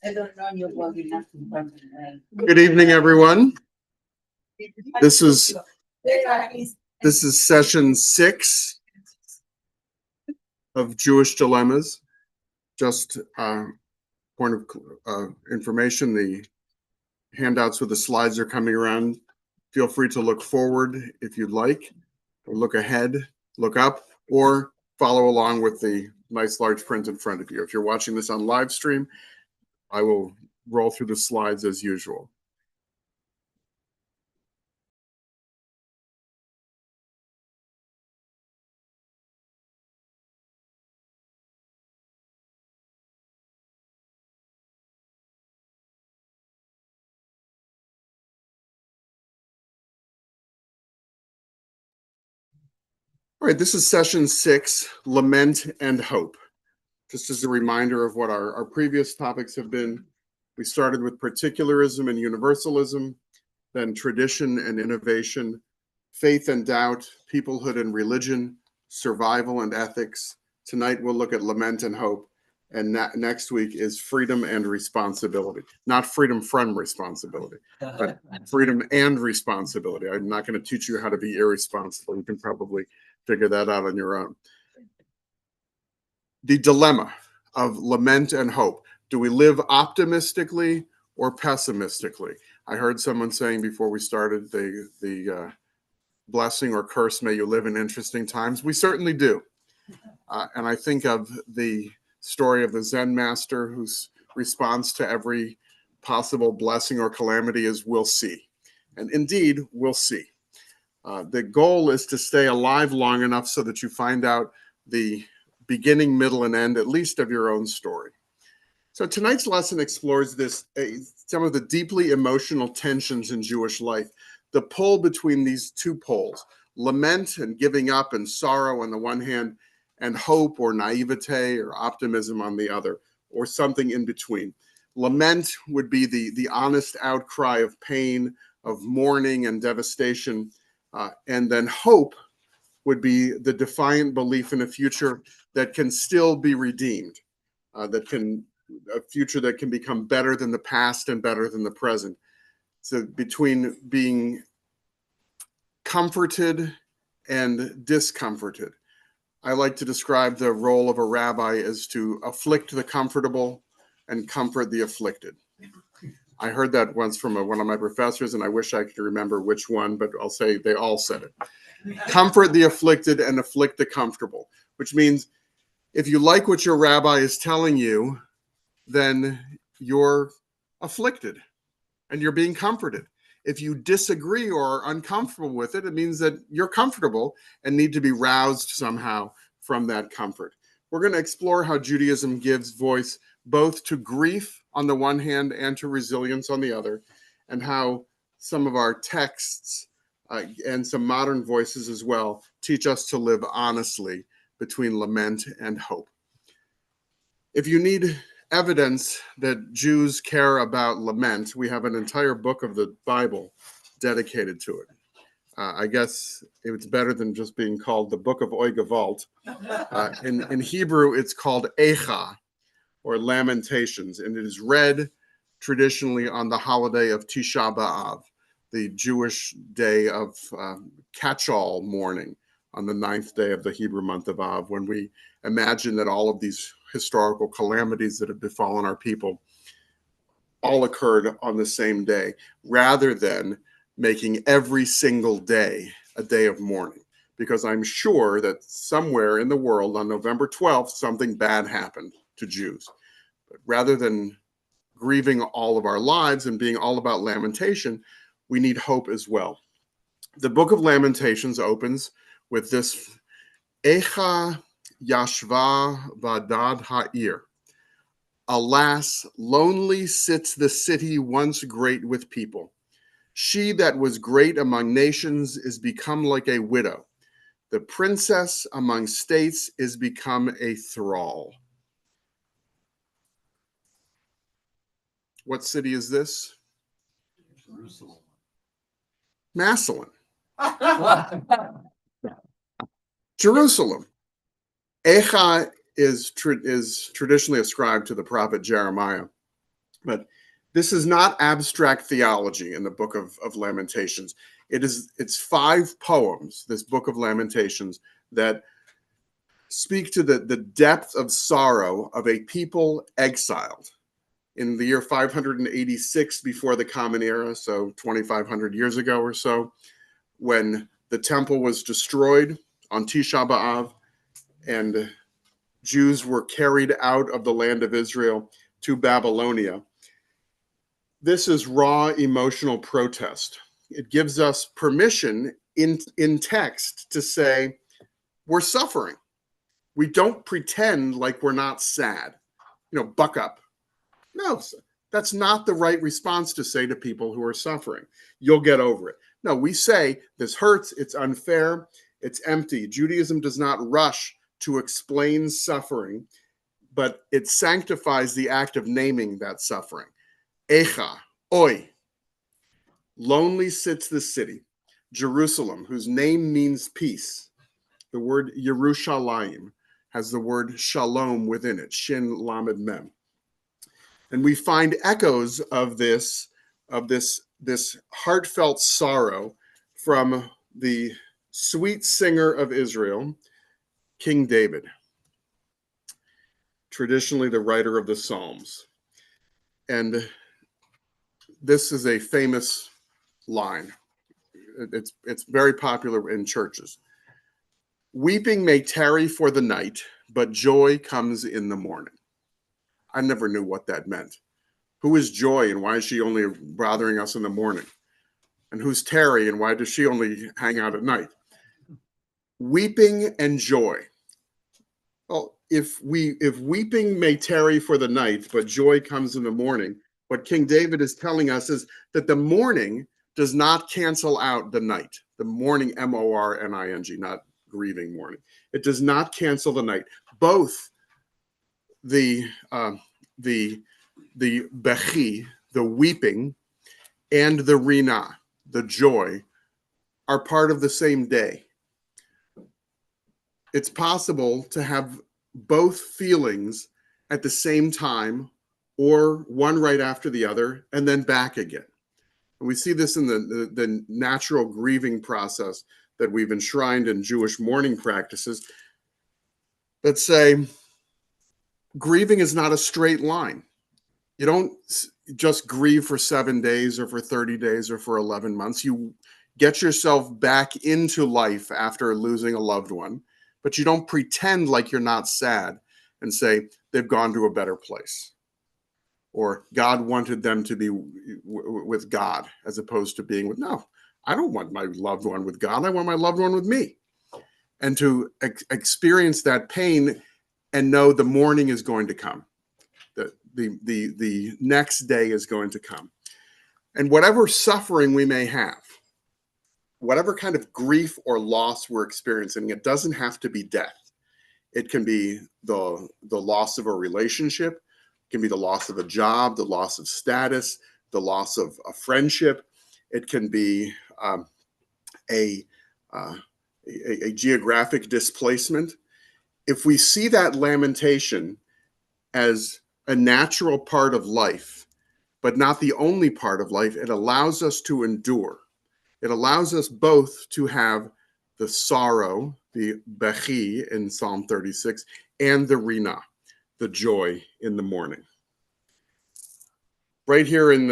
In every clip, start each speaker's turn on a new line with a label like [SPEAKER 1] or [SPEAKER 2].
[SPEAKER 1] I don't know you well enough to find
[SPEAKER 2] Good evening, everyone. This is session 6 of Jewish Dilemmas. Just point of information, the handouts with the slides are coming around. Feel free to look forward if you'd like, or look ahead, look up, or follow along with the nice large print in front of you. If you're watching this on live stream, I will roll through the slides as usual. All right, this is session 6, Lament and Hope. Just as a reminder of what our previous topics have been, we started with particularism and universalism, then tradition and innovation, faith and doubt, peoplehood and religion, survival and ethics. Tonight we'll look at lament and hope, and next week is freedom and responsibility. Not freedom from responsibility, but freedom and responsibility. I'm not going to teach you how to be irresponsible. You can probably figure that out on your own. The dilemma of lament and hope. Do we live optimistically or pessimistically? I heard someone saying before we started the blessing or curse, may you live in interesting times. We certainly do. And I think of the story of the Zen master whose response to every possible blessing or calamity is, we'll see. And indeed, we'll see. The goal is to stay alive long enough so that you find out the beginning, middle, and end, at least of your own story. So tonight's lesson explores some of the deeply emotional tensions in Jewish life, the pull between these two poles, lament and giving up and sorrow on the one hand, and hope or naivete or optimism on the other, or something in between. Lament would be the honest outcry of pain, of mourning and devastation, and then hope would be the defiant belief in a future that can still be redeemed, a future that can become better than the past and better than the present. So between being comforted and discomforted, I like to describe the role of a rabbi as to afflict the comfortable and comfort the afflicted. I heard that once from one of my professors, and I wish I could remember which one, but I'll say they all said it. Comfort the afflicted and afflict the comfortable, which means if you like what your rabbi is telling you, then you're afflicted and you're being comforted. If you disagree or are uncomfortable with it, it means that you're comfortable and need to be roused somehow from that comfort. We're going to explore how Judaism gives voice both to grief on the one hand and to resilience on the other, and how some of our texts and some modern voices as well teach us to live honestly between lament and hope. If you need evidence that Jews care about lament, we have an entire book of the Bible dedicated to it. I guess it's better than just being called the Book of Oi Gewalt. In Hebrew, it's called Eicha, or Lamentations, and it is read traditionally on the holiday of Tisha B'Av, the Jewish day of catch-all mourning on the 9th day of the Hebrew month of Av, when we imagine that all of these historical calamities that have befallen our people all occurred on the same day, rather than making every single day a day of mourning. Because I'm sure that somewhere in the world on November 12th, something bad happened to Jews. But rather than grieving all of our lives and being all about lamentation, we need hope as well. The book of Lamentations opens with this, Eicha Yashva Vadad Ha'ir. Alas, lonely sits the city once great with people. She that was great among nations is become like a widow. The princess among states is become a thrall. What city is this?
[SPEAKER 3] Jerusalem.
[SPEAKER 2] Massillon. Jerusalem. Eicha is traditionally ascribed to the prophet Jeremiah. But this is not abstract theology in the book of Lamentations. It's 5 poems, this book of Lamentations, that speak to the depth of sorrow of a people exiled in the year 586 before the Common Era, so 2,500 years ago or so, when the temple was destroyed on Tisha B'Av, and Jews were carried out of the land of Israel to Babylonia. This is raw emotional protest. It gives us permission in text to say, we're suffering. We don't pretend like we're not sad. Buck up. No, that's not the right response to say to people who are suffering. You'll get over it. No, we say this hurts, it's unfair, it's empty. Judaism does not rush to explain suffering, but it sanctifies the act of naming that suffering. Echa, oi. Lonely sits the city, Jerusalem, whose name means peace. The word Yerushalayim has the word shalom within it, shin lamed mem. And we find echoes of this heartfelt sorrow from the sweet singer of Israel, King David, traditionally the writer of the Psalms. And this is a famous line. It's very popular in churches. Weeping may tarry for the night, but joy comes in the morning. I never knew what that meant. Who is Joy, and why is she only bothering us in the morning? And who's Terry, and why does she only hang out at night? Weeping and joy. Well, if weeping may tarry for the night, but joy comes in the morning, what King David is telling us is that the morning does not cancel out the night. The morning, M-O-R-N-I-N-G, not grieving morning. It does not cancel the night. Both the bechi, the weeping, and the rina, the joy, are part of the same day. It's possible to have both feelings at the same time, or one right after the other, and then back again. And we see this in the natural grieving process that we've enshrined in Jewish mourning practices that say grieving is not a straight line. You don't just grieve for 7 days or for 30 days or for 11 months. You get yourself back into life after losing a loved one, but you don't pretend like you're not sad and say they've gone to a better place, or God wanted them to be with God as opposed to being with, no, I don't want my loved one with God. I want my loved one with me. And to experience that pain and know the morning is going to come. The next day is going to come. And whatever suffering we may have, whatever kind of grief or loss we're experiencing, it doesn't have to be death. It can be the loss of a relationship, it can be the loss of a job, the loss of status, the loss of a friendship. It can be a geographic displacement. If we see that lamentation as a natural part of life, but not the only part of life, it allows us to endure. It allows us both to have the sorrow, the bechi in Psalm 36, and the rina, the joy in the morning. Right here in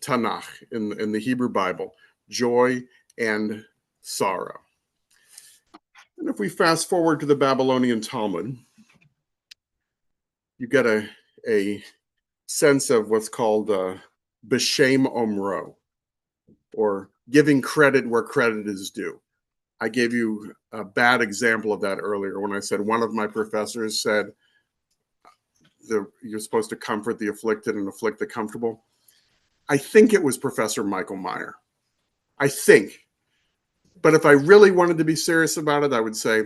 [SPEAKER 2] Tanakh, in the Hebrew Bible, joy and sorrow. And if we fast forward to the Babylonian Talmud, you get a sense of what's called b'shem omro, or giving credit where credit is due. I gave you a bad example of that earlier when I said one of my professors said you're supposed to comfort the afflicted and afflict the comfortable. I think it was Professor Michael Meyer. I think. But if I really wanted to be serious about it, I would say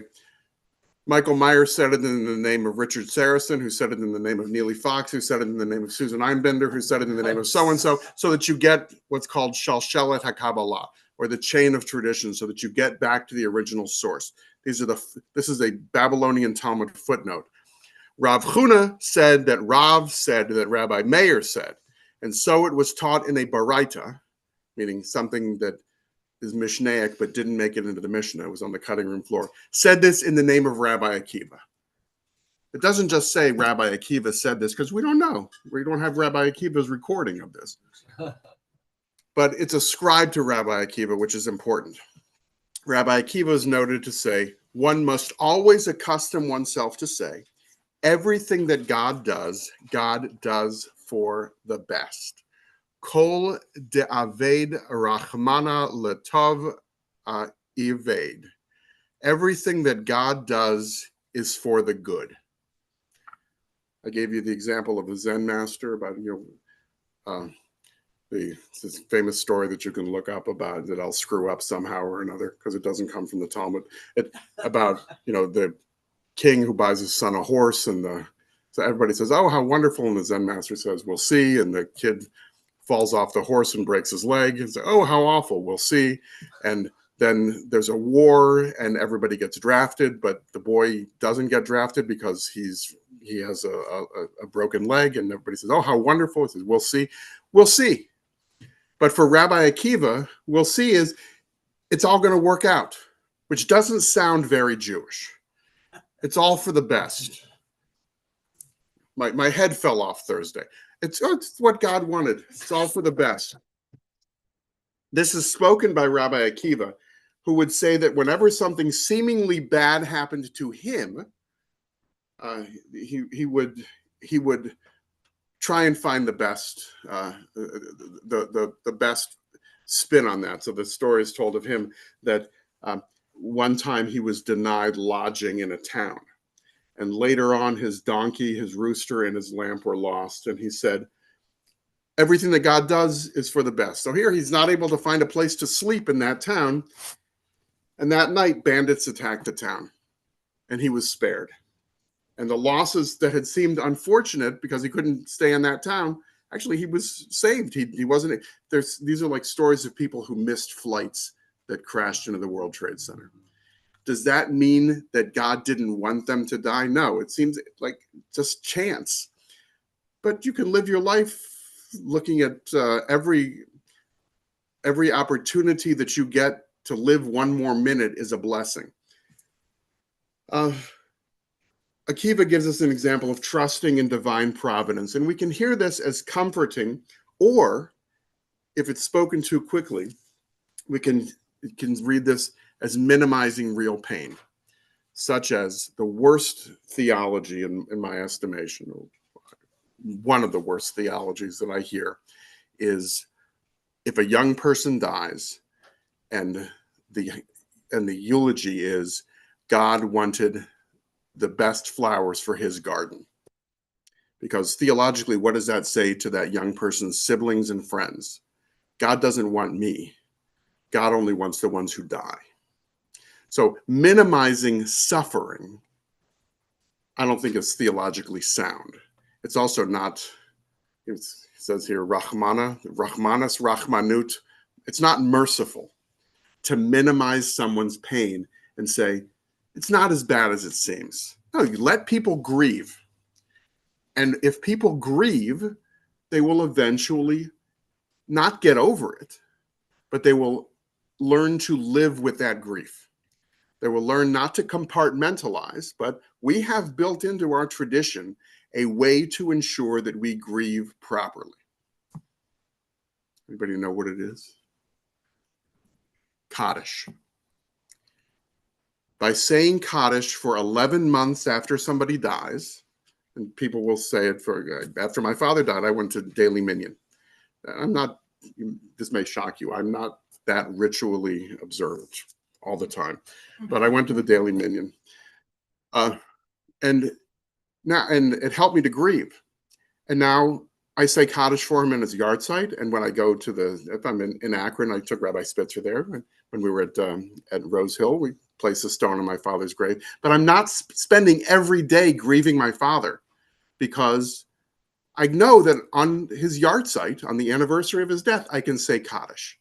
[SPEAKER 2] Michael Meyer said it in the name of Richard Saracen, who said it in the name of Neely Fox, who said it in the name of Susan Einbender, who said it in the name of so-and-so, so that you get what's called Shalshelet HaKabbalah, or the chain of tradition, so that you get back to the original source. This is a Babylonian Talmud footnote. Rav Huna said that Rav said that Rabbi Meir said. And so it was taught in a baraita, meaning something that is Mishnaic but didn't make it into the Mishnah. It was on the cutting room floor. Said this in the name of Rabbi Akiva. It doesn't just say Rabbi Akiva said this because we don't know. We don't have Rabbi Akiva's recording of this. But it's ascribed to Rabbi Akiva, which is important. Rabbi Akiva is noted to say, one must always accustom oneself to say, everything that God does for the best. Kol de'aved rachmana letov ived. Everything that God does is for the good. I gave you the example of a Zen master about, this famous story that you can look up about that I'll screw up somehow or another because it doesn't come from the Talmud. About the king who buys his son a horse, and so everybody says, "Oh, how wonderful!" And the Zen master says, "We'll see." And the kid falls off the horse and breaks his leg. And says, "Oh, how awful! We'll see." And then there's a war, and everybody gets drafted, but the boy doesn't get drafted because he has a broken leg, and everybody says, "Oh, how wonderful!" He says, "We'll see, we'll see." But for Rabbi Akiva, we'll see is it's all going to work out, which doesn't sound very Jewish. It's all for the best. My head fell off Thursday. It's what God wanted. It's all for the best. This is spoken by Rabbi Akiva, who would say that whenever something seemingly bad happened to him, he would try and find the best the best spin on that. So the story is told of him that one time he was denied lodging in a town, and later on his donkey, his rooster, and his lamp were lost, and he said, everything that God does is for the best. So here he's not able to find a place to sleep in that town, and that night bandits attacked the town, and he was spared. And the losses that had seemed unfortunate because he couldn't stay in that town, actually he was saved. He wasn't. These are like stories of people who missed flights that crashed into the World Trade Center. Does that mean that God didn't want them to die? No, it seems like just chance. But you can live your life looking at every opportunity that you get to live one more minute is a blessing. Akiva gives us an example of trusting in divine providence, and we can hear this as comforting, or if it's spoken too quickly, we can read this as minimizing real pain, such as the worst theology in my estimation, or one of the worst theologies that I hear, is if a young person dies and the eulogy is God wanted the best flowers for his garden. Because theologically, what does that say to that young person's siblings and friends? God doesn't want me. God only wants the ones who die. So minimizing suffering, I don't think is theologically sound. It's also not, it says here, Rahmanas, Rahmanut. It's not merciful to minimize someone's pain and say, it's not as bad as it seems. No, you let people grieve. And if people grieve, they will eventually not get over it, but they will learn to live with that grief. They will learn not to compartmentalize, but we have built into our tradition a way to ensure that we grieve properly. Anybody know what it is? Kaddish. By saying Kaddish for 11 months after somebody dies, and people will say it after my father died, I went to Daily Minyan. I'm not, this may shock you, I'm not that ritually observant all the time, but I went to the Daily Minyan. And it helped me to grieve. And now I say Kaddish for him in his yard site. And when I go to if I'm in Akron, I took Rabbi Spitzer there. When we were at Rose Hill, we placed a stone on my father's grave. But I'm not spending every day grieving my father, because I know that on his yard site, on the anniversary of his death, I can say Kaddish.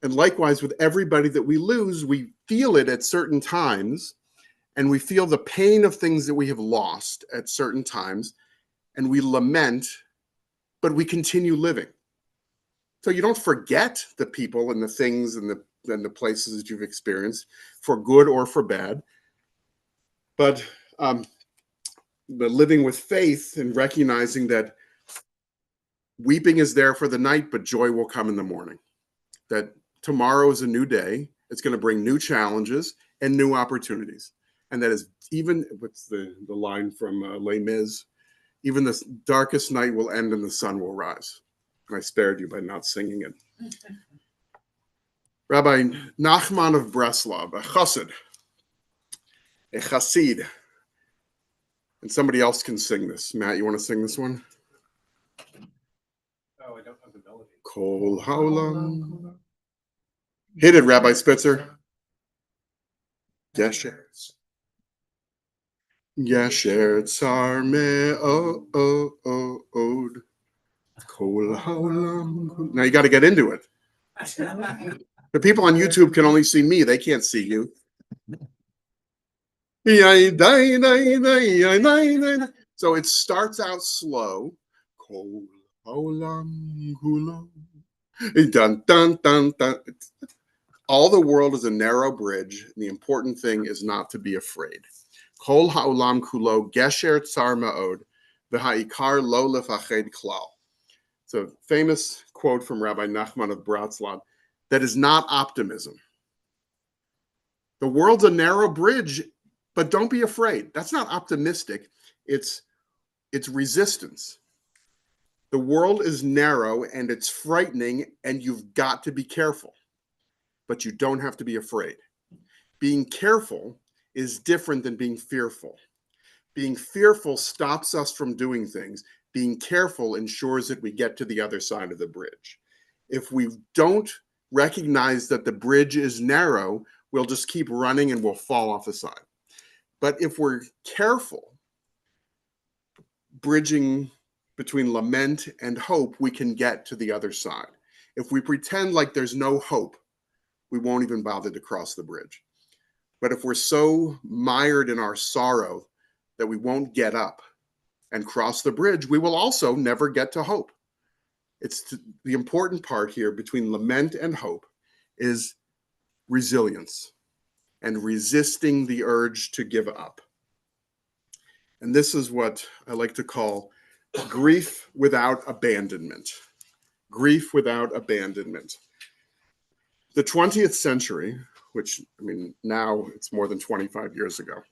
[SPEAKER 2] And likewise with everybody that we lose, we feel it at certain times. and we feel the pain of things that we have lost at certain times, and we lament, but we continue living. So you don't forget the people and the things and the places that you've experienced, for good or for bad. But living with faith and recognizing that weeping is there for the night, but joy will come in the morning. That tomorrow is a new day. It's going to bring new challenges and new opportunities. And that is even, what's the line from Les Mis? Even the darkest night will end and the sun will rise. And I spared you by not singing it. Rabbi Nachman of Breslov, a chassid, a chassid. And somebody else can sing this. Matt, you want to sing this one?
[SPEAKER 3] Oh, I don't have the melody.
[SPEAKER 2] Kol haolam. Hit it, Rabbi Spitzer. Gesher. Gesher tsar me'od. Kol haolam. Now you got to get into it. The people on YouTube can only see me. They can't see you. So it starts out slow. Kol haolam kulo. Dun, dun, dun, dun. All the world is a narrow bridge. And the important thing is not to be afraid. Kol haolam kulo gesher tsar ma'od v'ha'ikar lo lefached klal. It's a famous quote from Rabbi Nachman of Breslov that is not optimism. The world's a narrow bridge, but don't be afraid. That's not optimistic. It's resistance. The world is narrow and it's frightening, and you've got to be careful. But you don't have to be afraid. Being careful is different than being fearful. Being fearful stops us from doing things. Being careful ensures that we get to the other side of the bridge. If we don't recognize that the bridge is narrow, we'll just keep running and we'll fall off the side. But if we're careful, bridging between lament and hope, we can get to the other side. If we pretend like there's no hope, we won't even bother to cross the bridge. But if we're so mired in our sorrow that we won't get up and cross the bridge, we will also never get to hope. The important part here between lament and hope is resilience and resisting the urge to give up. And this is what I like to call grief without abandonment. Grief without abandonment. The 20th century, which, I mean, now it's more than 25 years ago.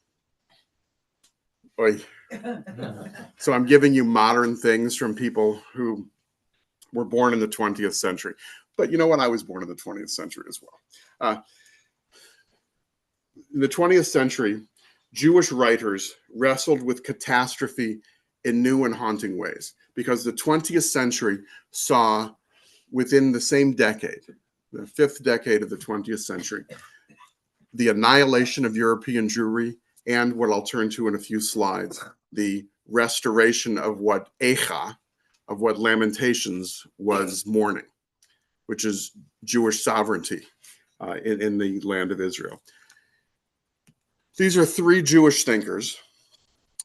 [SPEAKER 2] Oy. So I'm giving you modern things from people who were born in the 20th century. But you know what? I was born in the 20th century as well. In the 20th century, Jewish writers wrestled with catastrophe in new and haunting ways, because the 20th century saw, within the same decade, the fifth decade of the 20th century, the annihilation of European Jewry, and what I'll turn to in a few slides, the restoration of what Eicha, of what Lamentations was mourning, which is Jewish sovereignty in the land of Israel. These are three Jewish thinkers,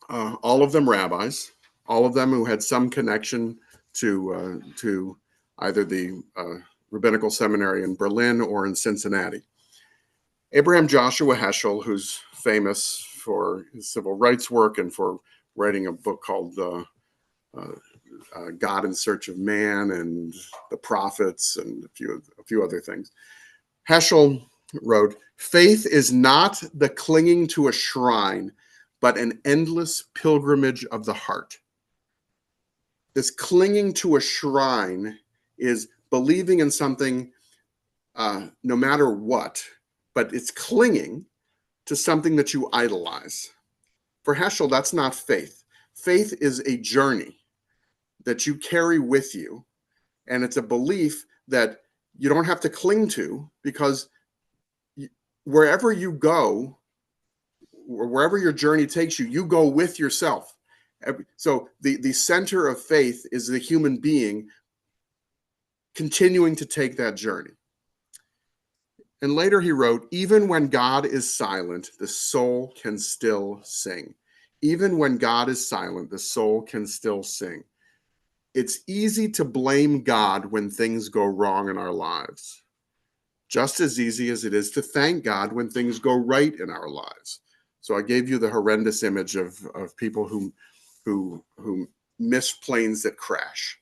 [SPEAKER 2] all of them rabbis, all of them who had some connection to either the rabbinical seminary in Berlin or in Cincinnati. Abraham Joshua Heschel, who's famous for his civil rights work and for writing a book called God in Search of Man and the Prophets and a few other things. Heschel wrote, "Faith is not the clinging to a shrine, but an endless pilgrimage of the heart." This clinging to a shrine is believing in something no matter what, but it's clinging to something that you idolize. For Heschel, that's not faith. Faith is a journey that you carry with you, and it's a belief that you don't have to cling to, because wherever you go, or wherever your journey takes you, you go with yourself. So the center of faith is the human being continuing to take that journey. And later he wrote, even when God is silent, the soul can still sing. Even when God is silent, the soul can still sing. It's easy to blame God when things go wrong in our lives, just as easy as it is to thank God when things go right in our lives. So I gave you the horrendous image of people who miss planes that crash.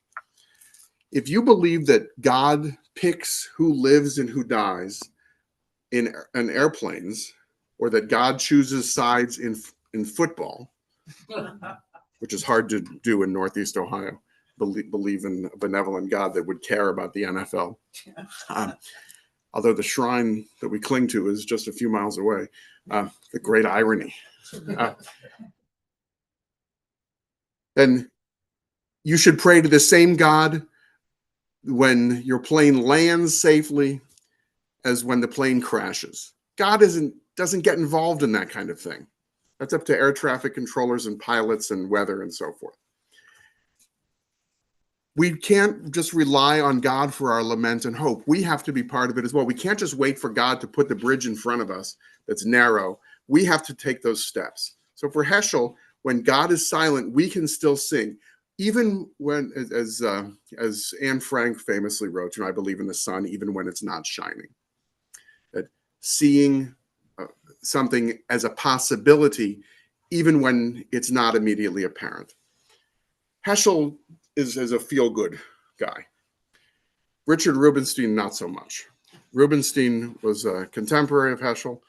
[SPEAKER 2] If you believe that God picks who lives and who dies in airplanes, or that God chooses sides in football, which is hard to do in Northeast Ohio, believe in a benevolent God that would care about the NFL. Although the shrine that we cling to is just a few miles away. The great irony. Then you should pray to the same God when your plane lands safely as when the plane crashes. God doesn't get involved in that kind of thing. That's up to air traffic controllers and pilots and weather and so forth. We can't just rely on God for our lament and hope. We have to be part of it as well. We can't just wait for God to put the bridge in front of us that's narrow. We have to take those steps. So for Heschel, when God is silent, we can still sing. Even when, as Anne Frank famously wrote, I believe in the sun, even when it's not shining. That seeing something as a possibility, even when it's not immediately apparent. Heschel is a feel-good guy. Richard Rubinstein, not so much. Rubinstein was a contemporary of Heschel,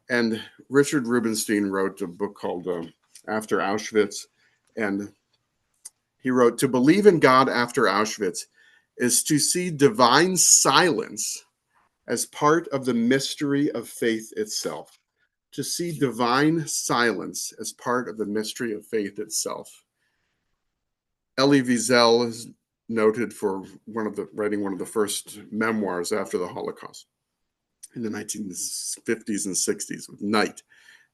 [SPEAKER 2] and Richard Rubinstein wrote a book called After Auschwitz, and he wrote, to believe in God after Auschwitz is to see divine silence as part of the mystery of faith itself. To see divine silence as part of the mystery of faith itself. Elie Wiesel is noted for writing one of the first memoirs after the Holocaust in the 1950s and 60s with Night,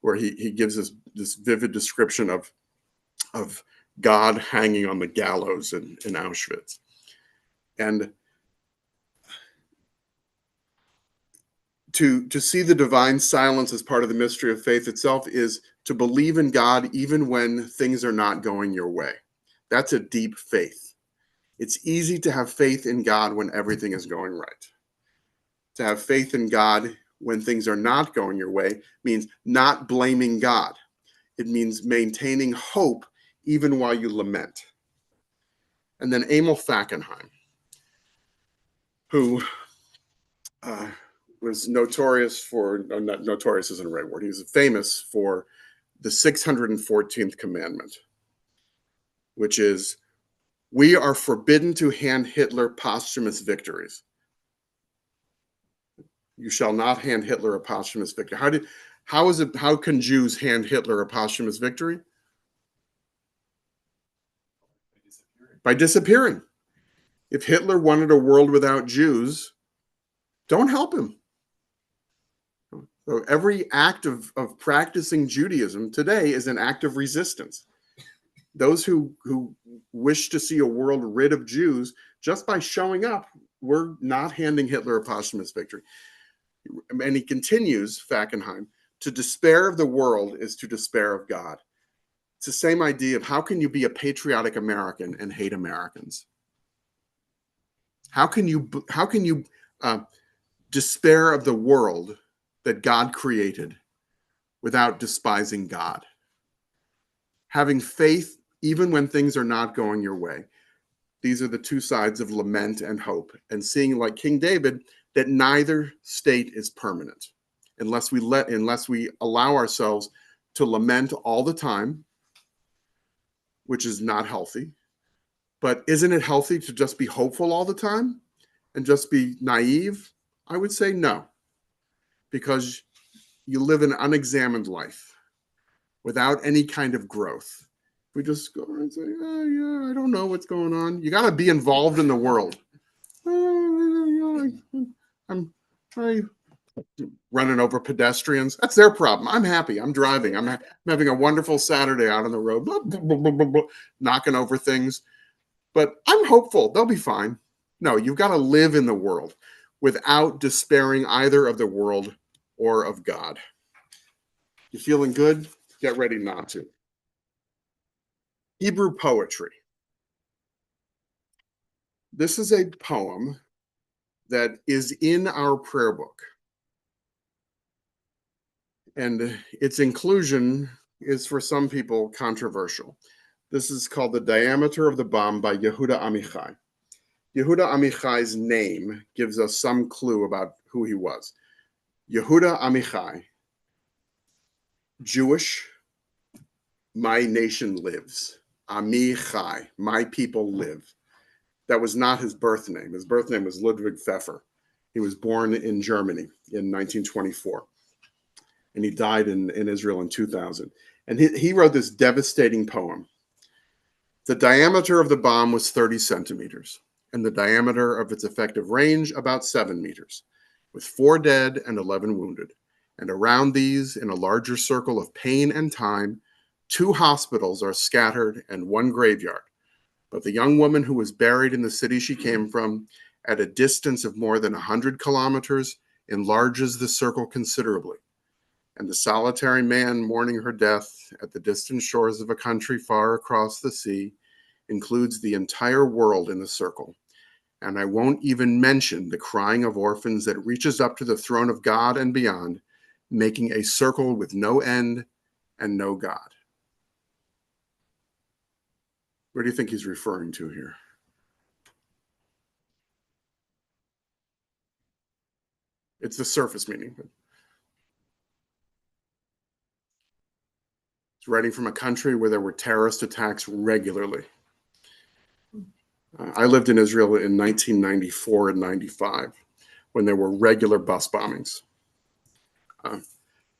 [SPEAKER 2] where he gives us this vivid description of God hanging on the gallows in Auschwitz. And to see the divine silence as part of the mystery of faith itself is to believe in God even when things are not going your way. That's a deep faith. It's easy to have faith in God when everything is going right. To have faith in God when things are not going your way means not blaming God. It means maintaining hope even while you lament. And then Emil Fackenheim, who was notorious for, not notorious isn't the right word, he was famous for the 614th commandment, which is, we are forbidden to hand Hitler posthumous victories. You shall not hand Hitler a posthumous victory. How can Jews hand Hitler a posthumous victory? By disappearing. If Hitler wanted a world without Jews, don't help him. So every act of practicing Judaism today is an act of resistance. Those who wish to see a world rid of Jews, just by showing up, we're not handing Hitler a posthumous victory. And he continues, Fackenheim, to despair of the world is to despair of God. It's the same idea of how can you be a patriotic American and hate Americans? How can you despair of the world that God created without despising God? Having faith even when things are not going your way. These are the two sides of lament and hope, and seeing, like King David, that neither state is permanent unless we allow ourselves to lament all the time, which is not healthy. But isn't it healthy to just be hopeful all the time and just be naive? I would say no, because you live an unexamined life without any kind of growth. We just go and say, oh, yeah, I don't know what's going on. You got to be involved in the world. I'm running over pedestrians. That's their problem. I'm happy. I'm driving. I'm having a wonderful Saturday out on the road, blah, blah, blah, blah, blah, knocking over things. But I'm hopeful. They'll be fine. No, you've got to live in the world. without despairing either of the world or of God. You feeling good? Get ready not to. Hebrew poetry. This is a poem that is in our prayer book. And its inclusion is for some people controversial. This is called The Diameter of the Bomb by Yehuda Amichai. Yehuda Amichai's name gives us some clue about who he was. Yehuda Amichai, Jewish, my nation lives. Amichai, my people live. That was not his birth name. His birth name was Ludwig Pfeffer. He was born in Germany in 1924. And he died in Israel in 2000. And he wrote this devastating poem. The diameter of the bomb was 30 centimeters, and the diameter of its effective range about 7 meters, with 4 dead and 11 wounded. And around these, in a larger circle of pain and time, 2 hospitals are scattered and 1 graveyard. But the young woman who was buried in the city she came from, at a distance of more than 100 kilometers, enlarges the circle considerably. And the solitary man mourning her death at the distant shores of a country far across the sea includes the entire world in the circle. And I won't even mention the crying of orphans that reaches up to the throne of God and beyond, making a circle with no end and no God. What do you think he's referring to here? It's the surface meaning. He's writing from a country where there were terrorist attacks regularly. I lived in Israel in 1994 and 95 when there were regular bus bombings.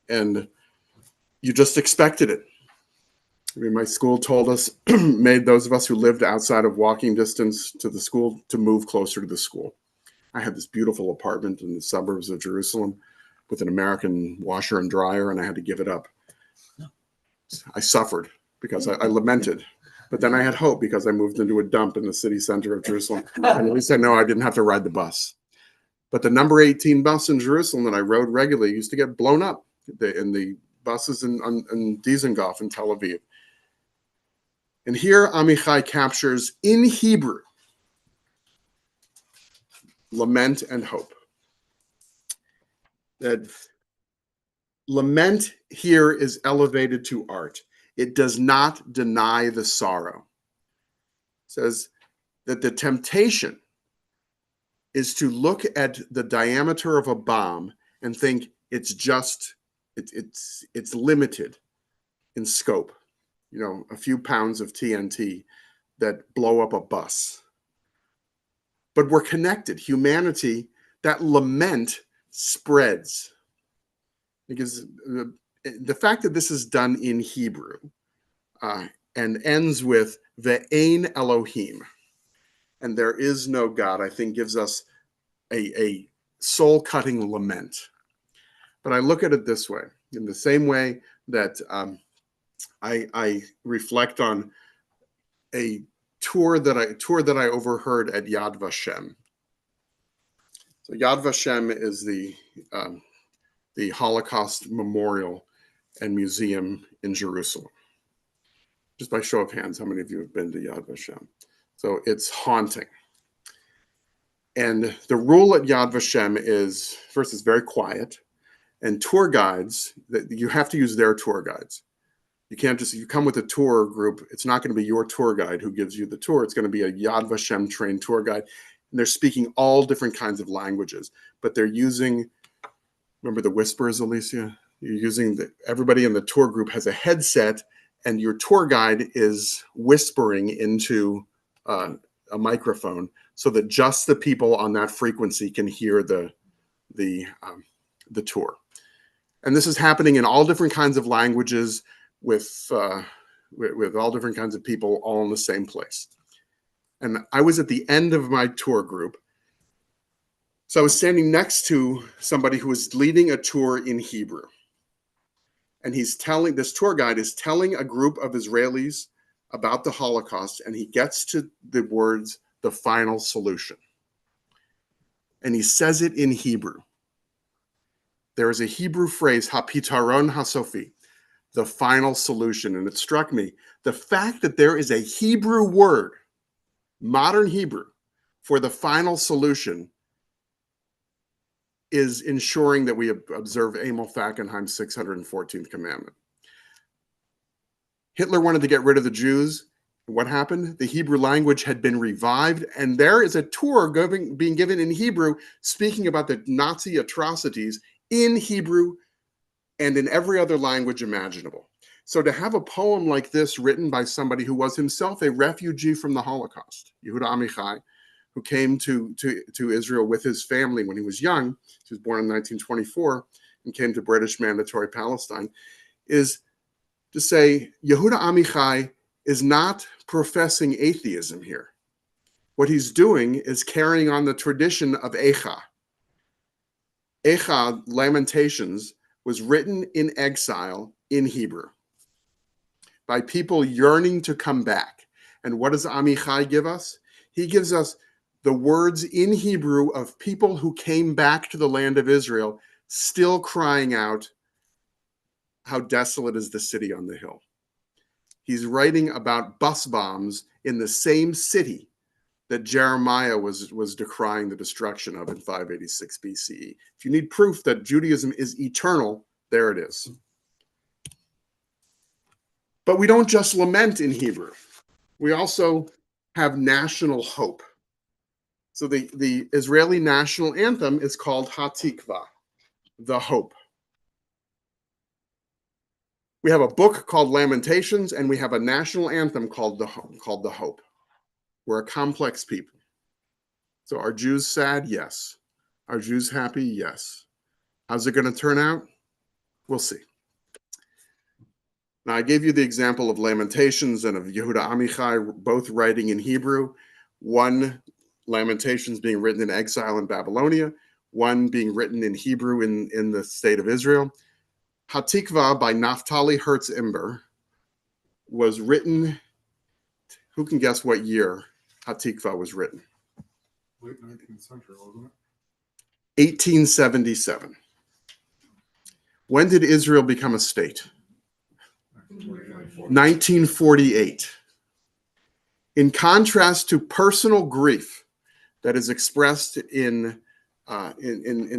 [SPEAKER 2] And you just expected it. I mean, my school told us, made those of us who lived outside of walking distance to the school to move closer to the school. I had this beautiful apartment in the suburbs of Jerusalem with an American washer and dryer, and I had to give it up. I suffered because I lamented. But then I had hope because I moved into a dump in the city center of Jerusalem. And at least I know I didn't have to ride the bus. But the number 18 bus in Jerusalem that I rode regularly used to get blown up in the buses in Dizengoff in Tel Aviv. And here Amichai captures in Hebrew lament and hope. That lament here is elevated to art. It does not deny the sorrow. It says that the temptation is to look at the diameter of a bomb and think it's limited in scope. You know, a few pounds of TNT that blow up a bus. But we're connected. Humanity, that lament spreads. Because the fact that this is done in Hebrew and ends with Ve'ein Elohim, and there is no God, I think gives us a soul-cutting lament. But I look at it this way, in the same way that I reflect on a tour that I overheard at Yad Vashem. So Yad Vashem is the Holocaust Memorial and Museum in Jerusalem. Just by show of hands, how many of you have been to Yad Vashem? So it's haunting. And the rule at Yad Vashem is, first, it's very quiet. And tour guides, you have to use their tour guides. You can't just, you come with a tour group, it's not going to be your tour guide who gives you the tour. It's going to be a Yad Vashem trained tour guide. And they're speaking all different kinds of languages, but they're using, remember the whispers, Alicia? You're using, everybody in the tour group has a headset and your tour guide is whispering into a microphone so that just the people on that frequency can hear the tour. And this is happening in all different kinds of languages with all different kinds of people all in the same place. And I was at the end of my tour group. So I was standing next to somebody who was leading a tour in Hebrew. And this tour guide is telling a group of Israelis about the Holocaust, and he gets to the words, the final solution. and he says it in Hebrew. There is a Hebrew phrase, hapitaron hasofi, the final solution. And it struck me, the fact that there is a Hebrew word, modern Hebrew, for the final solution is ensuring that we observe Emil Fackenheim's 614th commandment. Hitler wanted to get rid of the Jews. What happened? The Hebrew language had been revived, and there is a tour being given in Hebrew, speaking about the Nazi atrocities in Hebrew and in every other language imaginable. So to have a poem like this written by somebody who was himself a refugee from the Holocaust, Yehuda Amichai, who came to Israel with his family when he was young, he was born in 1924 and came to British Mandatory Palestine, is to say Yehuda Amichai is not professing atheism here. What he's doing is carrying on the tradition of Eicha. Eicha, Lamentations, was written in exile in Hebrew by people yearning to come back. And what does Amichai give us? He gives us the words in Hebrew of people who came back to the land of Israel, still crying out, how desolate is the city on the hill. He's writing about bus bombs in the same city that Jeremiah was decrying the destruction of in 586 BCE. If you need proof that Judaism is eternal, there it is. But we don't just lament in Hebrew. We also have national hope. So the Israeli national anthem is called Hatikva, the hope. We have a book called Lamentations, and we have a national anthem called the Hope. We're a complex people. So are Jews sad? Yes. Are Jews happy? Yes. How's it going to turn out? We'll see. Now, I gave you the example of Lamentations and of Yehuda Amichai, both writing in Hebrew. One, Lamentations being written in exile in Babylonia, one being written in Hebrew in the state of Israel. Hatikva by Naftali Hertz Imber was written, who can guess what year Hatikva was written?
[SPEAKER 3] Late 19th century, wasn't it?
[SPEAKER 2] 1877. When did Israel become a state? 1948. In contrast to personal grief that is expressed in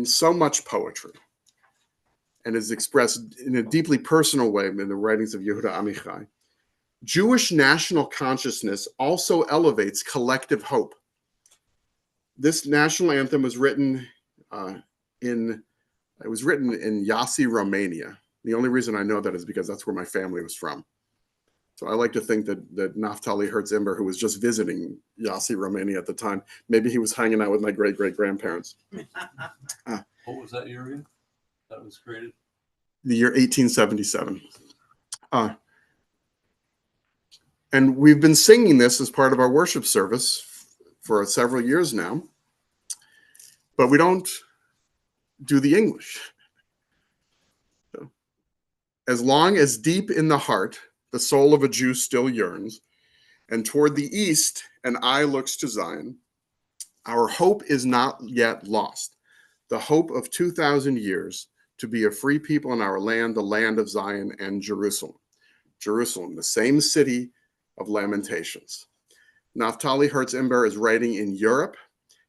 [SPEAKER 2] so much poetry and is expressed in a deeply personal way in the writings of Yehuda Amichai, Jewish national consciousness also elevates collective hope. This national anthem was written in Iași, Romania. The only reason I know that is because that's where my family was from. So I like to think that Naftali Hertz Imber, who was just visiting Iași, Romania at the time, maybe he was hanging out with my great-great-grandparents.
[SPEAKER 3] What was that year again? That was created?
[SPEAKER 2] The year 1877. And we've been singing this as part of our worship service for several years now, but we don't do the English. So, as long as deep in the heart, the soul of a Jew still yearns, and toward the east, an eye looks to Zion, our hope is not yet lost. The hope of 2,000 years to be a free people in our land, the land of Zion and Jerusalem. Jerusalem, the same city of Lamentations. Naftali Hertz Imber is writing in Europe,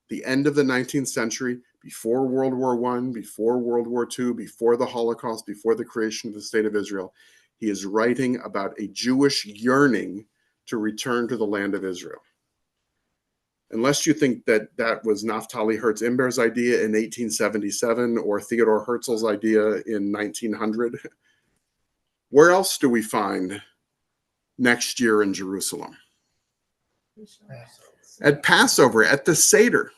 [SPEAKER 2] the end of the 19th century, before World War I, before World War II, before the Holocaust, before the creation of the State of Israel. He is writing about a Jewish yearning to return to the land of Israel. Unless you think that that was Naftali Hertz Imber's idea in 1877 or Theodor Herzl's idea in 1900, where else do we find next year in Jerusalem? At Passover, at the Seder,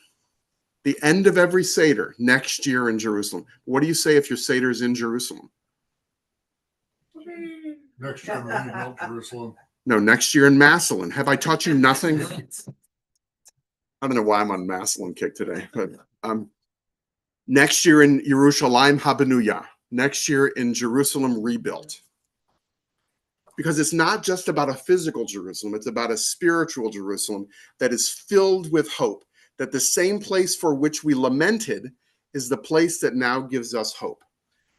[SPEAKER 2] the end of every Seder, next year in Jerusalem. What do you say if your Seder is in Jerusalem?
[SPEAKER 3] Next year, when we built Jerusalem.
[SPEAKER 2] No, next year in Massillon. Have I taught you nothing? I don't know why I'm on Massillon kick today, but next year in Yerushalayim Habenuyah, next year in Jerusalem rebuilt. Because it's not just about a physical Jerusalem, it's about a spiritual Jerusalem that is filled with hope, that the same place for which we lamented is the place that now gives us hope.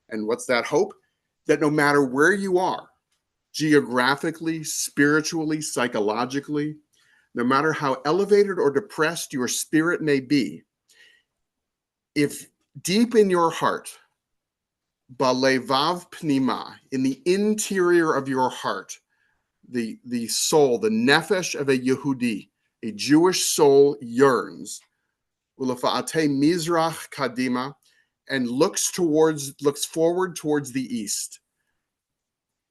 [SPEAKER 2] And what's that hope? That no matter where you are, geographically, spiritually, psychologically, no matter how elevated or depressed your spirit may be, if deep in your heart, balevav pnima, in the interior of your heart, the soul, the nefesh of a Yehudi, a Jewish soul yearns, ulafa'ate mizrach kadima, and looks forward towards the east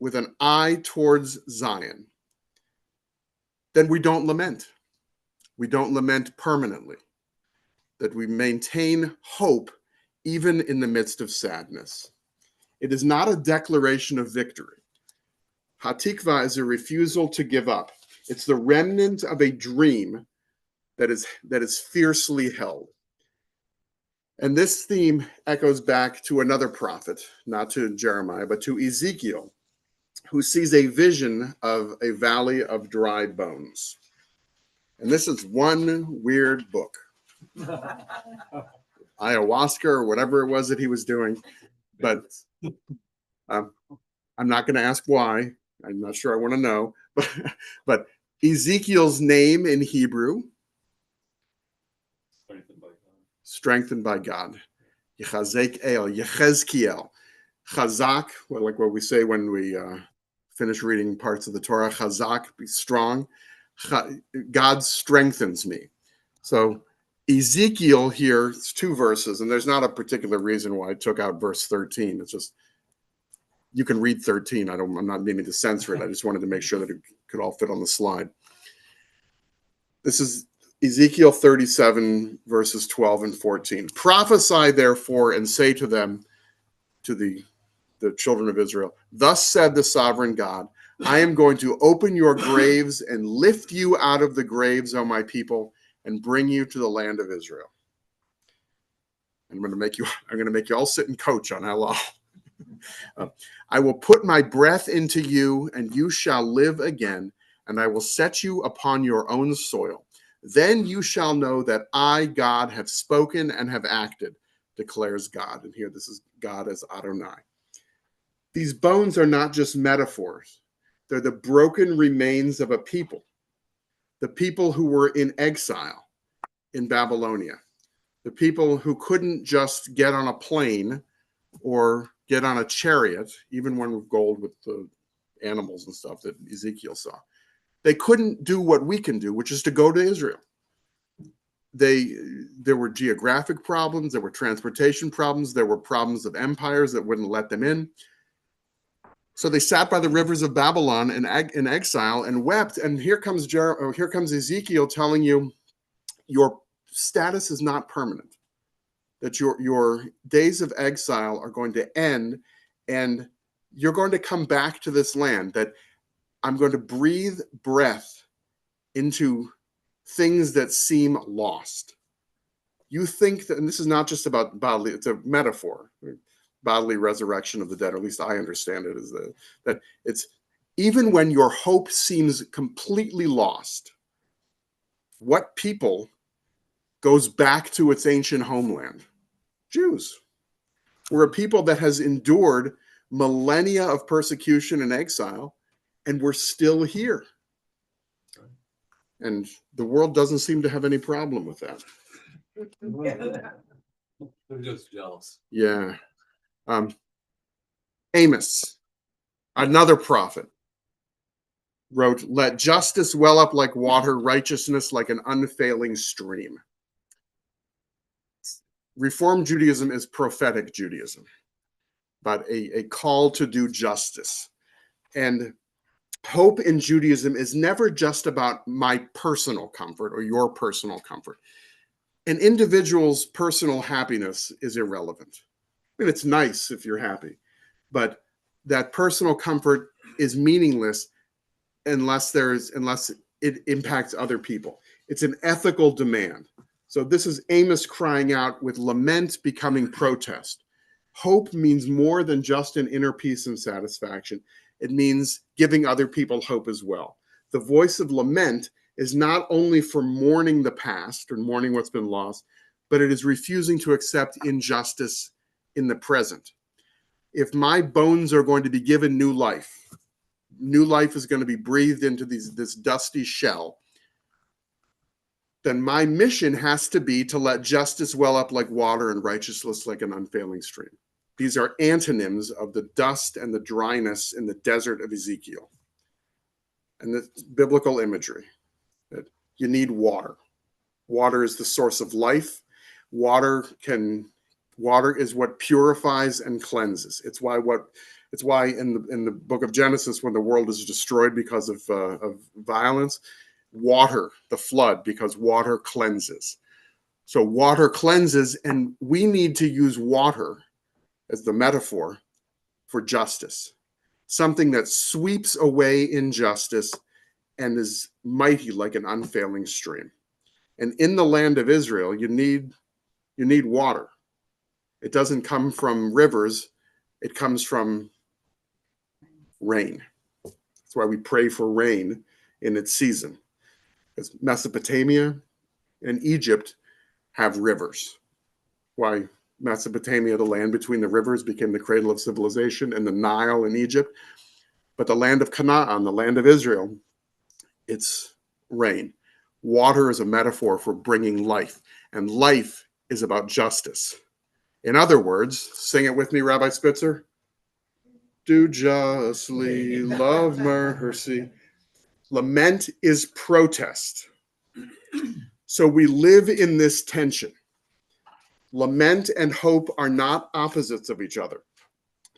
[SPEAKER 2] with an eye towards Zion, then we don't lament. We don't lament permanently. That we maintain hope even in the midst of sadness. It is not a declaration of victory. Hatikva is a refusal to give up. It's the remnant of a dream that is fiercely held. And this theme echoes back to another prophet, not to Jeremiah, but to Ezekiel, who sees a vision of a valley of dry bones. And this is one weird book. Ayahuasca or whatever it was that he was doing. But I'm not going to ask why. I'm not sure I want to know. But Ezekiel's name in Hebrew, strengthened by God. Yechazek El, Yechezkiel. Chazak, well, like what we say when we finish reading parts of the Torah, Chazak, be strong. God strengthens me. So Ezekiel here, it's 2 verses, and there's not a particular reason why I took out verse 13. It's just, you can read 13. I'm not meaning to censor it. I just wanted to make sure that it could all fit on the slide. This is Ezekiel 37, verses 12 and 14. Prophesy, therefore, and say to them, to the children of Israel, thus said the sovereign God, I am going to open your graves and lift you out of the graves, O my people, and bring you to the land of Israel. I'm going to make you all sit and coach on how long. I will put my breath into you, and you shall live again, and I will set you upon your own soil. Then you shall know that I, God, have spoken and have acted, declares God. And here this is God as Adonai. These bones are not just metaphors. They're the broken remains of a people. The people who were in exile in Babylonia. The people who couldn't just get on a plane or get on a chariot, even one with gold with the animals and stuff that Ezekiel saw. They couldn't do what we can do, which is to go to Israel. There were geographic problems, there were transportation problems, there were problems of empires that wouldn't let them in. So they sat by the rivers of Babylon in exile and wept. And here comes Ezekiel telling you, your status is not permanent. That your days of exile are going to end, and you're going to come back to this land. That I'm going to breathe breath into things that seem lost. You think that, and this is not just about bodily, it's a metaphor. Bodily resurrection of the dead, or at least I understand it as that it's even when your hope seems completely lost, what people goes back to its ancient homeland? Jews. We're a people that has endured millennia of persecution and exile, and we're still here. And the world doesn't seem to have any problem with that.
[SPEAKER 3] They're just jealous.
[SPEAKER 2] Yeah. Amos, another prophet, wrote, let justice well up like water, righteousness like an unfailing stream. Reform Judaism is prophetic Judaism, but a call to do justice. And hope in Judaism is never just about my personal comfort or your personal comfort. An individual's personal happiness is irrelevant. I mean, it's nice if you're happy, but that personal comfort is meaningless unless it impacts other people. It's an ethical demand. So this is Amos crying out with lament becoming protest. Hope means more than just an inner peace and satisfaction. It means giving other people hope as well. The voice of lament is not only for mourning the past or mourning what's been lost, but it is refusing to accept injustice in the present. If my bones are going to be given new life is going to be breathed into this dusty shell, then my mission has to be to let justice well up like water and righteousness like an unfailing stream. These are antonyms of the dust and the dryness in the desert of Ezekiel. And the biblical imagery that you need water. Water is the source of life. Water is what purifies and cleanses. It's why in the book of Genesis, when the world is destroyed because of violence, water, the flood, because water cleanses. So water cleanses, and we need to use water as the metaphor for justice, something that sweeps away injustice and is mighty like an unfailing stream. And in the land of Israel, you need water. It doesn't come from rivers, it comes from rain. That's why we pray for rain in its season. Because Mesopotamia and Egypt have rivers. Why Mesopotamia, the land between the rivers, became the cradle of civilization, and the Nile in Egypt. But the land of Canaan, the land of Israel, it's rain. Water is a metaphor for bringing life, and life is about justice. In other words, sing it with me, Rabbi Spitzer. Do justly, love mercy. Lament is protest. So we live in this tension. Lament and hope are not opposites of each other.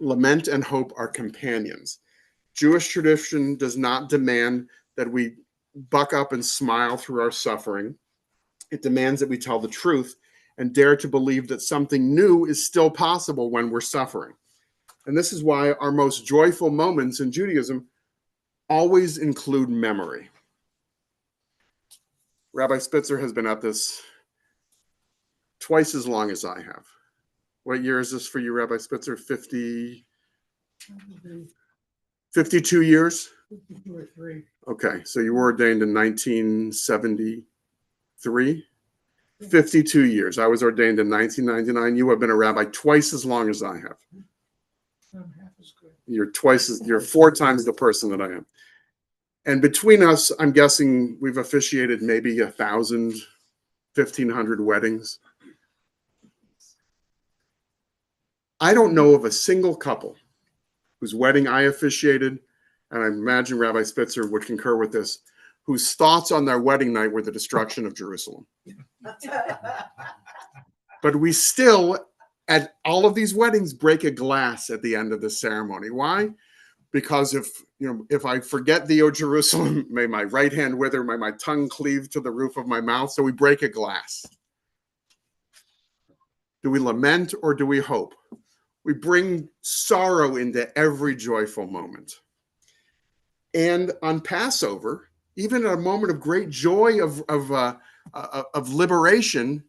[SPEAKER 2] Lament and hope are companions. Jewish tradition does not demand that we buck up and smile through our suffering. It demands that we tell the truth and dare to believe that something new is still possible when we're suffering. And this is why our most joyful moments in Judaism always include memory. Rabbi Spitzer has been at this twice as long as I have. What year is this for you, Rabbi Spitzer? 52 years?
[SPEAKER 1] 52 or 3.
[SPEAKER 2] Okay, so you were ordained in 1973? 52 years. I was ordained in 1999. You have been a rabbi twice as long as I have.
[SPEAKER 1] I'm half as good.
[SPEAKER 2] You're 4 times the person that I am. And between us, I'm guessing we've officiated maybe 1,000, 1,500 weddings. I don't know of a single couple whose wedding I officiated, and I imagine Rabbi Spitzer would concur with this, whose thoughts on their wedding night were the destruction of Jerusalem. But we still, at all of these weddings, break a glass at the end of the ceremony. Why? Because if I forget thee, O Jerusalem, may my right hand wither, may my tongue cleave to the roof of my mouth. So we break a glass. Do we lament or do we hope? We bring sorrow into every joyful moment. And on Passover, even at a moment of great joy of liberation,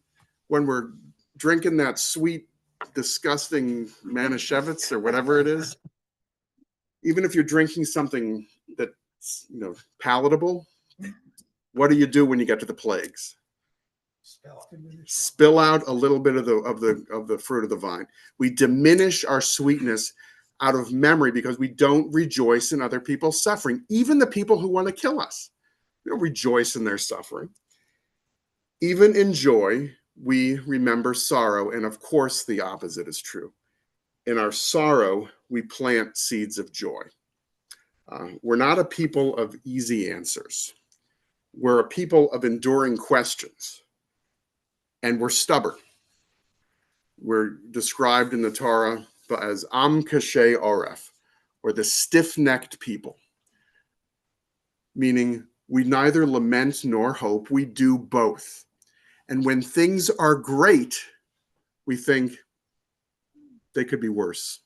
[SPEAKER 2] when we're drinking that sweet, disgusting Manischewitz or whatever it is, even if you're drinking something that's palatable, what do you do when you get to the plagues? Spill out a little bit of the fruit of the vine. We diminish our sweetness out of memory because we don't rejoice in other people's suffering, even the people who want to kill us. We don't rejoice in their suffering. Even in joy, we remember sorrow, and of course the opposite is true. In our sorrow, we plant seeds of joy. We're not a people of easy answers. We're a people of enduring questions. And we're stubborn. We're described in the Torah as Am Kashay Oref, or the stiff-necked people, meaning we neither lament nor hope, we do both. And when things are great, we think they could be worse.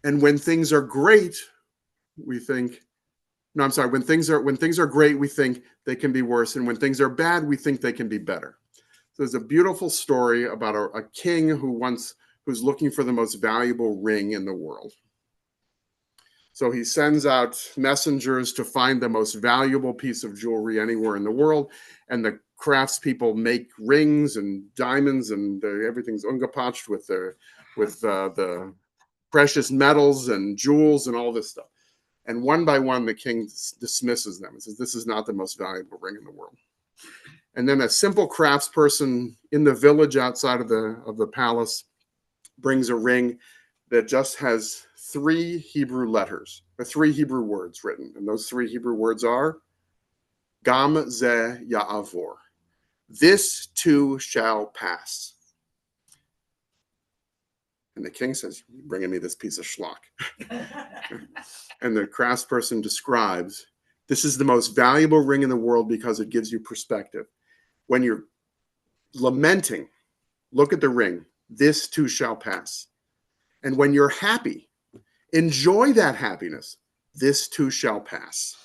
[SPEAKER 2] And when things are great, we think, when things are great, we think they can be worse. And when things are bad, we think they can be better. So there's a beautiful story about a king who's looking for the most valuable ring in the world. So he sends out messengers to find the most valuable piece of jewelry anywhere in the world. And the craftspeople make rings and diamonds, and everything's ungepatched with the precious metals and jewels and all this stuff. And one by one, the king dismisses them and says, this is not the most valuable ring in the world. And then a simple craftsperson in the village outside of the palace brings a ring that just has 3 Hebrew letters, or 3 Hebrew words written. And those 3 Hebrew words are Gam ze ya'avor. This too shall pass. And the king says, you're bringing me this piece of schlock. And the craftsperson describes, this is the most valuable ring in the world because it gives you perspective. When you're lamenting, look at the ring. This too shall pass. And when you're happy, enjoy that happiness. This too shall pass.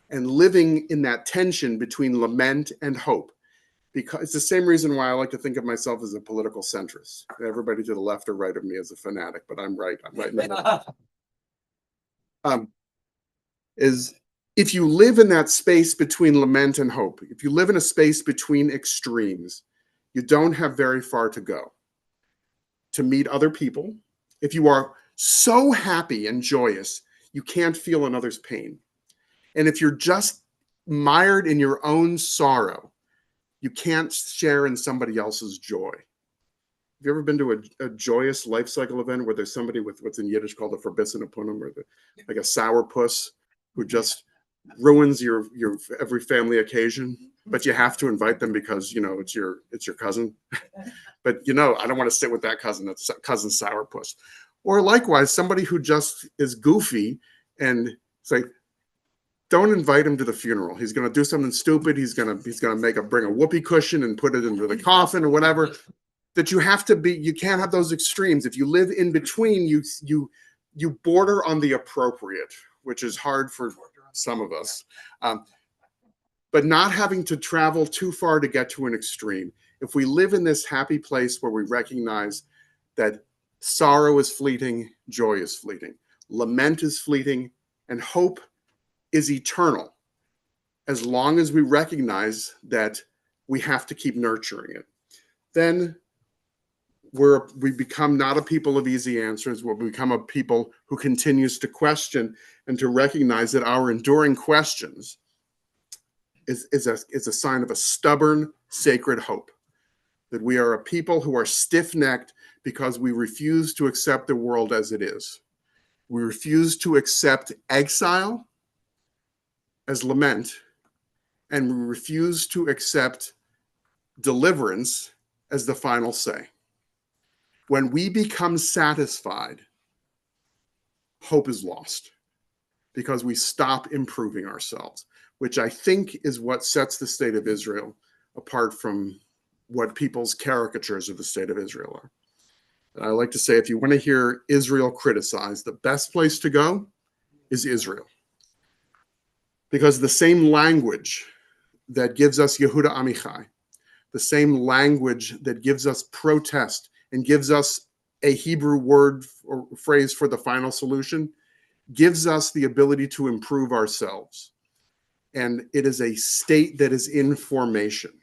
[SPEAKER 2] And living in that tension between lament and hope. Because it's the same reason why I like to think of myself as a political centrist. Everybody to the left or right of me is a fanatic, but I'm right. I'm right in the middle. Is if you live in that space between lament and hope, if you live in a space between extremes, you don't have very far to go to meet other people. If you are so happy and joyous, you can't feel another's pain. And if you're just mired in your own sorrow, you can't share in somebody else's joy. Have you ever been to a joyous life cycle event where there's somebody with what's in Yiddish called a verbissene Punim, or like a sourpuss who just ruins your every family occasion, but you have to invite them because it's your cousin. But I don't want to sit with that cousin. That's cousin sourpuss. Or likewise, somebody who just is goofy and say, don't invite him to the funeral. He's going to do something stupid. He's going to bring a whoopee cushion and put it into the coffin or whatever. That you can't have those extremes. If you live in between, you border on the appropriate, which is hard for some of us. But not having to travel too far to get to an extreme. If we live in this happy place where we recognize that sorrow is fleeting, joy is fleeting, lament is fleeting, and hope is eternal, as long as we recognize that we have to keep nurturing it, then we become not a people of easy answers. We'll become a people who continues to question and to recognize that our enduring questions is a sign of a stubborn, sacred hope. That we are a people who are stiff-necked because we refuse to accept the world as it is. We refuse to accept exile as lament, and we refuse to accept deliverance as the final say. When we become satisfied, hope is lost because we stop improving ourselves, which I think is what sets the state of Israel apart from what people's caricatures of the state of Israel are. And I like to say, if you want to hear Israel criticized, the best place to go is Israel. Because the same language that gives us Yehuda Amichai, the same language that gives us protest and gives us a Hebrew word or phrase for the final solution, gives us the ability to improve ourselves. And it is a state that is in formation.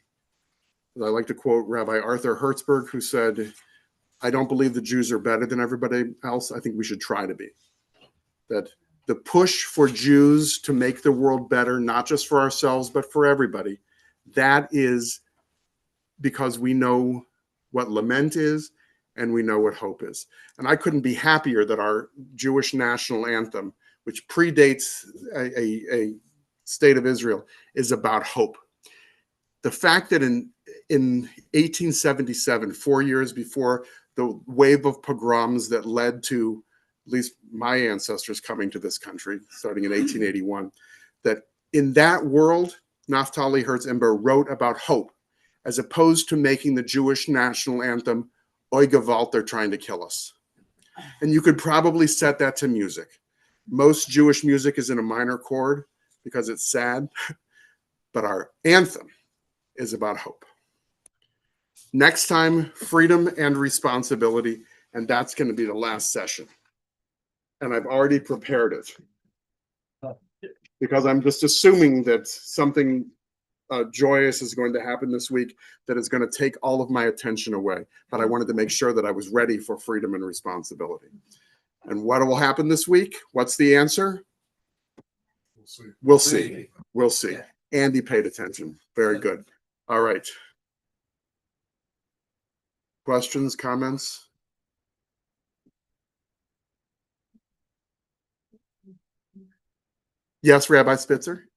[SPEAKER 2] I like to quote Rabbi Arthur Hertzberg, who said, I don't believe the Jews are better than everybody else. I think we should try to be. That the push for Jews to make the world better, not just for ourselves, but for everybody, that is because we know what lament is and we know what hope is. And I couldn't be happier that our Jewish national anthem, which predates a state of Israel, is about hope. The fact that in 1877, 4 years before the wave of pogroms that led to at least my ancestors coming to this country, starting in 1881, that in that world, Naftali Herz Imber wrote about hope, as opposed to making the Jewish national anthem, Oy Gewalt, they're trying to kill us. And you could probably set that to music. Most Jewish music is in a minor chord because it's sad, but our anthem is about hope. Next time, freedom and responsibility, and that's going to be the last session. and I've already prepared it. Because I'm just assuming that something joyous is going to happen this week that is going to take all of my attention away. But I wanted to make sure that I was ready for freedom and responsibility. And what will happen this week? What's the answer?
[SPEAKER 1] We'll see.
[SPEAKER 2] We'll see. We'll see.
[SPEAKER 3] Yeah.
[SPEAKER 2] Andy paid attention. Very good. All right. Questions, comments? Yes, Rabbi Spitzer?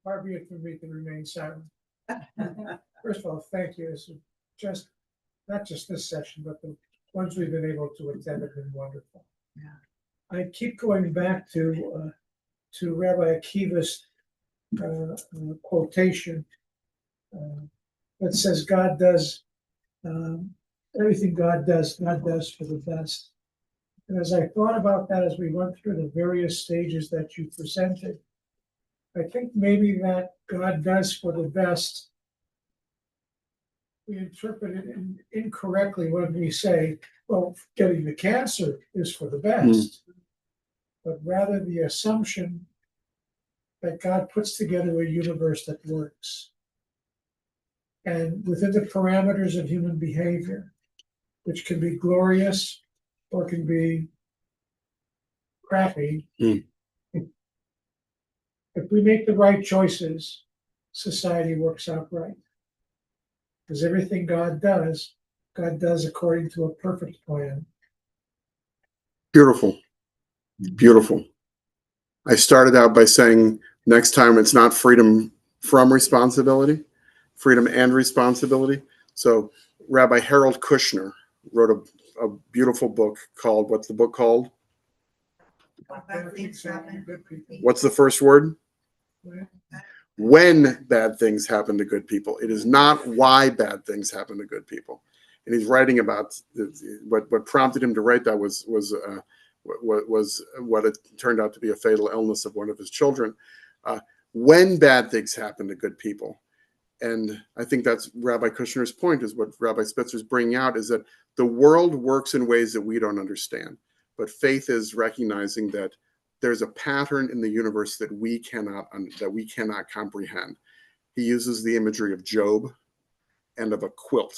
[SPEAKER 1] Far be it from me to remain silent. First of all, thank you. This is just, not just this session, but the ones we've been able to attend have been wonderful. I keep going back to Rabbi Akiva's quotation that says God does everything God does for the best. And as I thought about that as we went through the various stages that you presented, I think maybe that God does for the best, we interpret it incorrectly when we say, well, getting the cancer is for the best. But rather the assumption that God puts together a universe that works. And within the parameters of human behavior, which can be glorious or can be crappy, if we make the right choices, society works out right. Because everything God does according to a perfect plan.
[SPEAKER 2] Beautiful. Beautiful. I started out by saying next time it's not freedom from responsibility, freedom and responsibility. So Rabbi Harold Kushner wrote a beautiful book called, what's the book called? What's the first word? When bad things happen to good people. It is not why bad things happen to good people. And he's writing about what prompted him to write that was what it turned out to be a fatal illness of one of his children. When bad things happen to good people. And I think that's Rabbi Kushner's point, is what Rabbi Spitzer's bringing out, is that the world works in ways that we don't understand. But faith is recognizing that there's a pattern in the universe that we cannot comprehend. He uses the imagery of Job and of a quilt,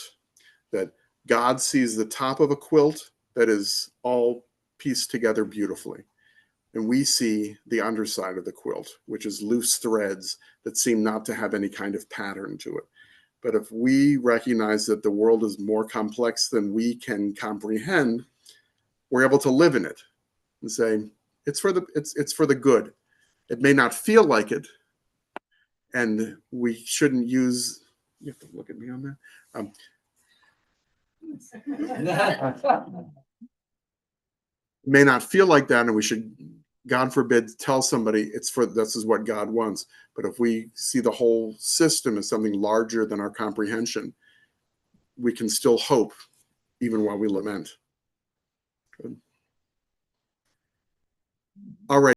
[SPEAKER 2] that God sees the top of a quilt that is all pieced together beautifully. And we see the underside of the quilt, which is loose threads that seem not to have any kind of pattern to it. But if we recognize that the world is more complex than we can comprehend, we're able to live in it and say, it's for the good. It may not feel like it, and we shouldn't use. You have to look at me on that. May not feel like that, and we should, God forbid, tell somebody this is what God wants. But if we see the whole system as something larger than our comprehension, we can still hope, even while we lament. Good. All right.